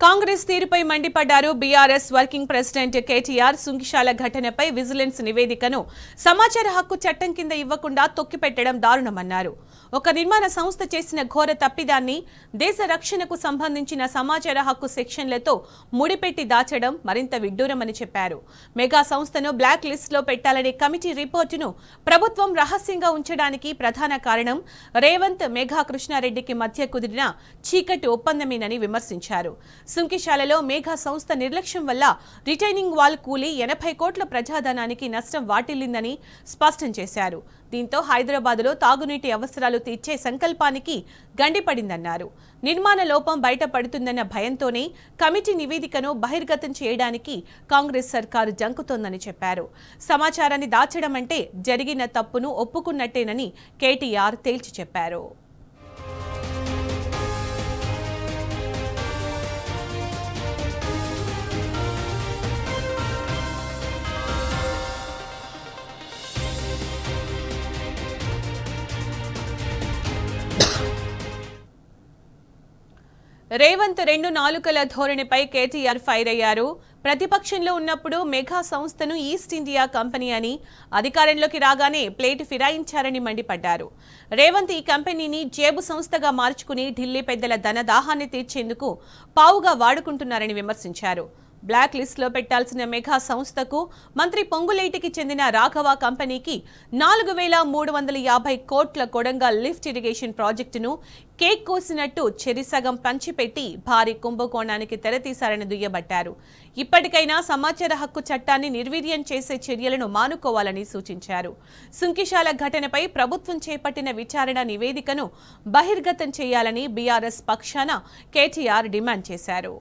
కాంగ్రెస్ తీరుపై మండిపడ్డారు BRS working president KTR. Sunkishala ఘటనపై విజిలెన్స్ నివేదికను సమాచార హక్కు చట్టం కింద ఇవ్వకుండా తొక్కిపెట్టడం దారుణమన్నారు. ఒక నిర్మాణ సంస్థ చేసిన ఘోర తప్పిదాన్ని దేశ రక్షణకు సంబంధించిన సమాచార హక్కు సెక్షన్లతో ముడిపెట్టి దాచడం మరింత విడ్డూరమని చెప్పారు. మెగా సంస్థను బ్లాక్ లిస్టులో పెట్టాలనే కమిటీ రిపోర్టును ప్రభుత్వం రహస్యంగా ఉంచడానికి ప్రధాన కారణం రేవంత్, మేఘా కృష్ణారెడ్డికి మధ్య కుదిరిన చీకటి ఒప్పందమేనని విమర్శించారు. సుంకిశాలలో మేఘా సంస్థ నిర్లక్ష్యం వల్ల రిటైనింగ్ వాల్ కూలి 80 కోట్ల ప్రజాధనానికి నష్టం వాటిల్లిందని స్పష్టం చేశారు. దీంతో హైదరాబాద్లో తాగునీటి అవసరాలు తీర్చే సంకల్పానికి గండిపడిందన్నారు. నిర్మాణ లోపం బయటపడుతుందన్న భయంతోనే కమిటీ నివేదికను బహిర్గతం చేయడానికి కాంగ్రెస్ సర్కారు జంకుతోందని చెప్పారు. సమాచారాన్ని దాచడం అంటే జరిగిన తప్పును ఒప్పుకున్నట్టేనని కేటీఆర్ తేల్చి చెప్పారు. రేవంత్ రెండు నాలుకల ధోరణిపై కేటీఆర్ ఫైర్ అయ్యారు. ప్రతిపక్షంలో ఉన్నప్పుడు మెగా సంస్థను ఈస్ట్ ఇండియా కంపెనీ అని, అధికారంలోకి రాగానే ప్లేట్ ఫిరాయించారని మండిపడ్డారు. రేవంత్ ఈ కంపెనీని జేబు సంస్థగా మార్చుకుని ఢిల్లీ పెద్దల ధనదాహాన్ని తీర్చేందుకు పావుగా వాడుకుంటున్నారని విమర్శించారు. బ్లాక్ లిస్టులో పెట్టాల్సిన మెగా సంస్థకు మంత్రి పొంగులేటికి చెందిన రాఘవ కంపెనీకి 4,350 కోట్ల కొడంగల్ లిఫ్ట్ ఇరిగేషన్ ప్రాజెక్టును కేక్ కోసినట్టు చెరిసగం పంచిపెట్టి భారీ కుంభకోణానికి తెరతీశారని దుయ్యబట్టారు. ఇప్పటికైనా సమాచార హక్కు చట్టాన్ని నిర్వీర్యం చేసే చర్యలను మానుకోవాలని సూచించారు. సుంకిశాల ఘటనపై ప్రభుత్వం చేపట్టిన విచారణ నివేదికను బహిర్గతం చేయాలని బీఆర్ఎస్ పక్షాన కేటీఆర్ డిమాండ్ చేశారు.